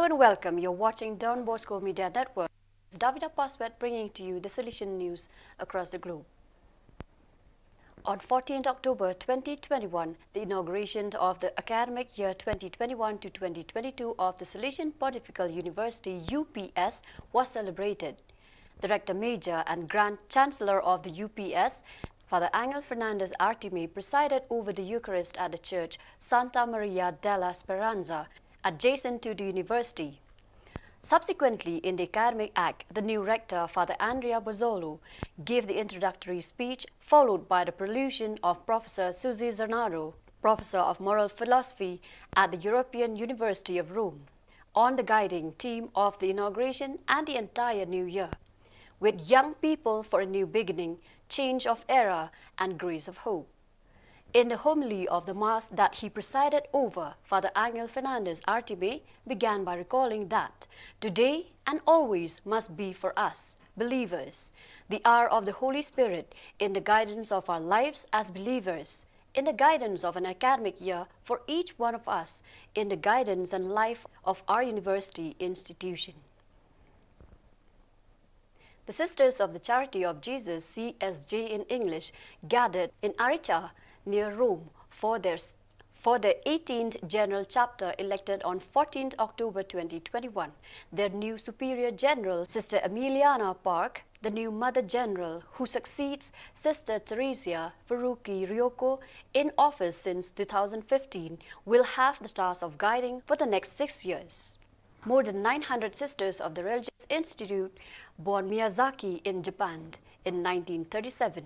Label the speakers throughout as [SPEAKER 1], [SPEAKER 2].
[SPEAKER 1] Hello and welcome. You're watching Don Bosco Media Network. It's Davida Paswet bringing to you the Salesian news across the globe. On 14th October 2021, the inauguration of the academic year 2021 to 2022 of the Salesian Pontifical University UPS was celebrated. The Rector Major and Grand Chancellor of the UPS, Father Angel Fernandez Artime, presided over the Eucharist at the church Santa Maria della Speranza, adjacent to the university. Subsequently, in the academic act, the new rector, Father Andrea Bozzolo, gave the introductory speech, followed by the prolusion of Professor Susie Zanardo, Professor of Moral Philosophy at the European University of Rome, on the guiding theme of the inauguration and the entire new year, with young people for a new beginning, change of era, and grace of hope. In the homily of the Mass that he presided over, Father Angel Fernandez Artime began by recalling that today and always must be for us, believers, the hour of the Holy Spirit in the guidance of our lives as believers, in the guidance of an academic year for each one of us, in the guidance and life of our university institution. The Sisters of the Charity of Jesus, CSJ in English, gathered in Arica, near Rome, for their 18th General Chapter elected on 14th October 2021. Their new Superior General, Sister Emiliana Park, the new Mother General, who succeeds Sister Teresia Faruqi Ryoko in office since 2015, will have the task of guiding for the next 6 years. More than 900 Sisters of the Religious Institute born Miyazaki in Japan in 1937.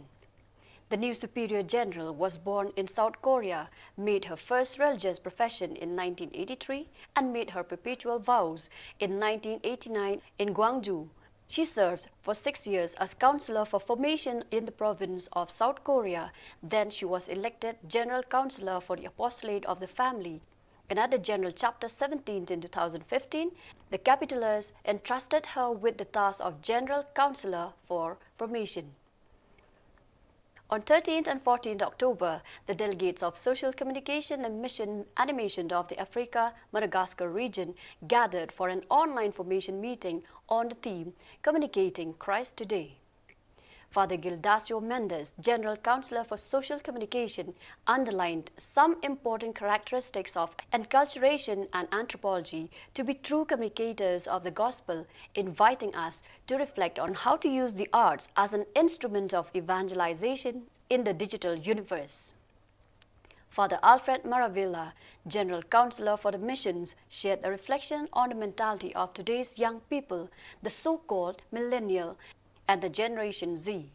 [SPEAKER 1] The new Superior General was born in South Korea, made her first religious profession in 1983, and made her perpetual vows in 1989 in Gwangju. She served for 6 years as Counselor for Formation in the province of South Korea. Then she was elected General Counselor for the Apostolate of the Family. And at the General Chapter 17th in 2015, the Capitulars entrusted her with the task of General Counselor for Formation. On 13th and 14th October, the delegates of Social Communication and Mission Animation of the Africa-Madagascar region gathered for an online formation meeting on the theme Communicating Christ Today. Father Gildacio Mendes, General Counselor for Social Communication, underlined some important characteristics of enculturation and anthropology to be true communicators of the gospel, inviting us to reflect on how to use the arts as an instrument of evangelization in the digital universe. Father Alfred Maravilla, General Counselor for the Missions, shared a reflection on the mentality of today's young people, the so-called millennial and the Generation Z,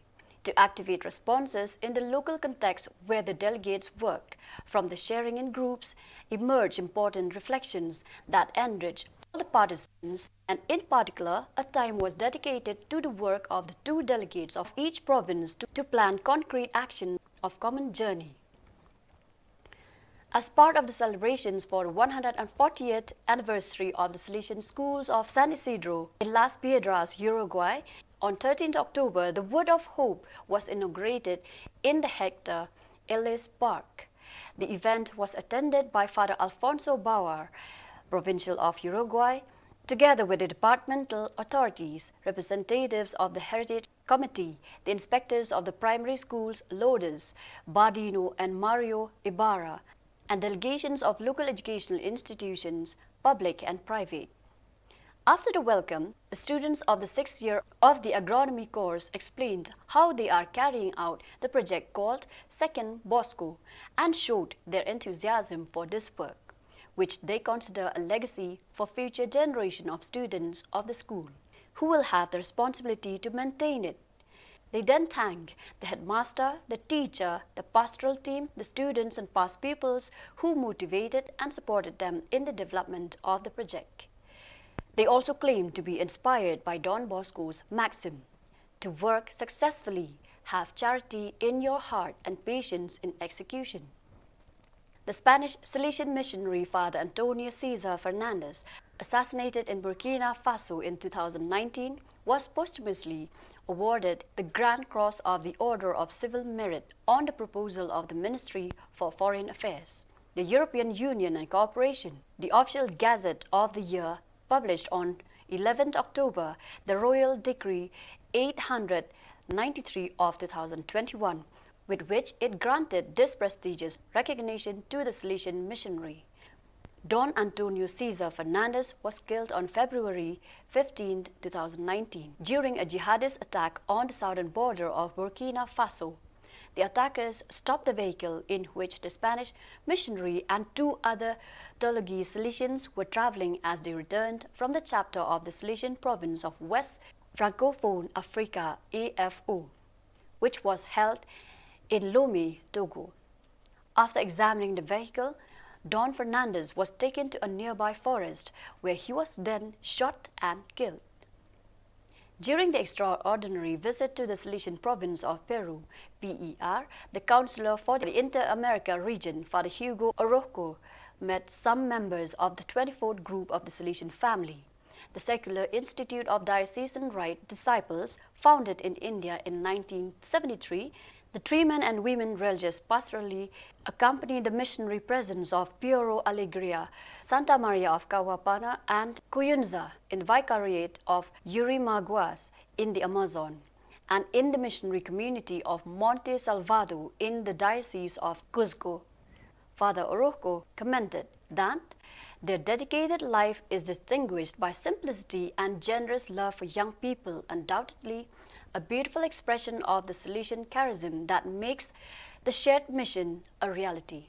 [SPEAKER 1] to activate responses in the local context where the delegates work. From the sharing in groups emerge important reflections that enrich all the participants, and in particular, a time was dedicated to the work of the 2 delegates of each province to plan concrete action of common journey. As part of the celebrations for the 140th anniversary of the Salesian Schools of San Isidro in Las Piedras, Uruguay, on 13th October, the Wood of Hope was inaugurated in the Hector Ellis Park. The event was attended by Father Alfonso Bauer, Provincial of Uruguay, together with the departmental authorities, representatives of the Heritage Committee, the inspectors of the primary schools Lourdes, Bardino and Mario Ibarra, and delegations of local educational institutions, public and private. After the welcome, the students of the 6th year of the agronomy course explained how they are carrying out the project called Second Bosco and showed their enthusiasm for this work, which they consider a legacy for future generation of students of the school, who will have the responsibility to maintain it. They then thank the headmaster, the teacher, the pastoral team, the students and past pupils who motivated and supported them in the development of the project. They also claim to be inspired by Don Bosco's maxim, to work successfully, have charity in your heart and patience in execution. The Spanish Salesian missionary Father Antonio Cesar Fernandez, assassinated in Burkina Faso in 2019, was posthumously awarded the Grand Cross of the Order of Civil Merit on the proposal of the Ministry for Foreign Affairs, the European Union and Cooperation. The official Gazette of the Year published on 11th October the Royal Decree 893 of 2021, with which it granted this prestigious recognition to the Salesian Missionary. Don Antonio Cesar Fernandez was killed on February 15, 2019, during a jihadist attack on the southern border of Burkina Faso. The attackers stopped the vehicle in which the Spanish missionary and 2 other Tologese Salesians were traveling as they returned from the chapter of the Salesian province of West Francophone Africa AFO, which was held in Lomé, Togo. After examining the vehicle, Don Fernandez was taken to a nearby forest where he was then shot and killed. During the extraordinary visit to the Salesian province of Peru, PER, the Counselor for the Inter-America region, Father Hugo Orozco, met some members of the 24th group of the Salesian family, the secular institute of diocesan right disciples founded in India in 1973. The 3 men and women religious pastorally accompanied the missionary presence of Piero Alegria, Santa Maria of Cahuapana, and Cuyunza in the vicariate of Yurimaguas in the Amazon, and in the missionary community of Monte Salvado in the Diocese of Cuzco. Father Orozco commented that their dedicated life is distinguished by simplicity and generous love for young people, undoubtedly a beautiful expression of the Salesian charism that makes the shared mission a reality.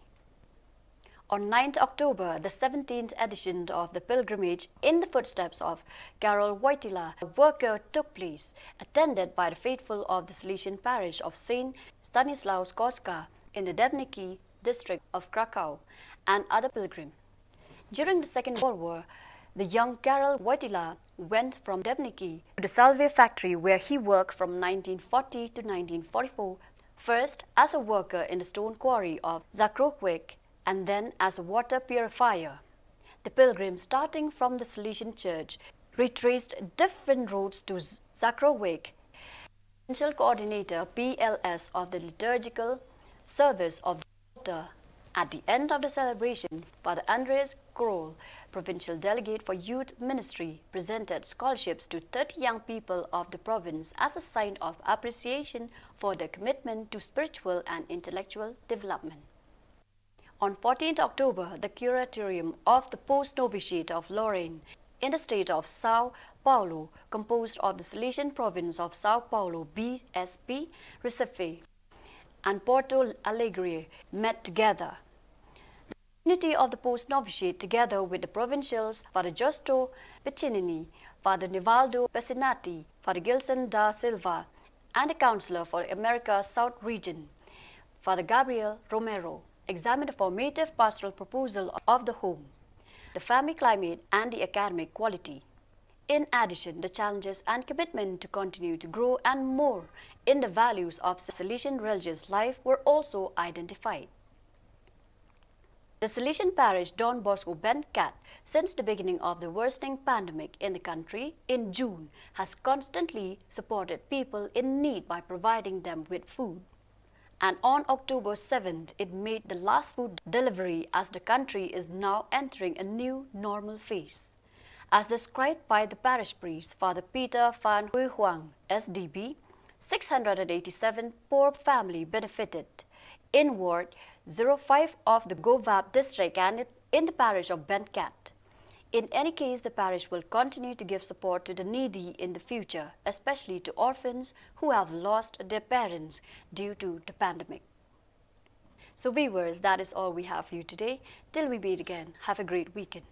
[SPEAKER 1] On 9th October, the 17th edition of the pilgrimage in the footsteps of Karol Wojtyla, a worker, took place, attended by the faithful of the Salesian parish of St. Stanislaus Kostka in the Debniki district of Krakow and other pilgrims. During the Second World War, the young Karol Wojtyla went from Debniki to the Salve factory where he worked from 1940 to 1944, first as a worker in the stone quarry of Zakrowiec and then as a water purifier. The pilgrims, starting from the Salesian church, retraced different roads to Zakrowiec. Provincial Coordinator PLS of the Liturgical Service of the Water. At the end of the celebration, Father Andres Kroll, Provincial Delegate for Youth Ministry, presented scholarships to 30 young people of the province as a sign of appreciation for their commitment to spiritual and intellectual development. On 14th October, the Curatorium of the Post-Novitiate of Lorraine in the state of Sao Paulo, composed of the Salesian province of Sao Paulo, BSP, Recife, and Porto Alegre, met together. The community of the post-novitiate, together with the provincials, Father Justo Piccinini, Father Nivaldo Pesinati, Father Gilson da Silva, and the Counselor for the America South region, Father Gabriel Romero, examined the formative pastoral proposal of the home, the family climate, and the academic quality. In addition, the challenges and commitment to continue to grow and more in the values of Salesian religious life were also identified. The Salesian parish Don Bosco Bencat, since the beginning of the worsening pandemic in the country in June, has constantly supported people in need by providing them with food. And on October 7th, it made the last food delivery as the country is now entering a new normal phase. As described by the parish priest, Father Peter Van Huy Huang, SDB, 687 poor family benefited in Ward 05 of the Govab district and in the parish of Bencat. In any case, the parish will continue to give support to the needy in the future, especially to orphans who have lost their parents due to the pandemic. So viewers, that is all we have for you today. Till we meet again, have a great weekend.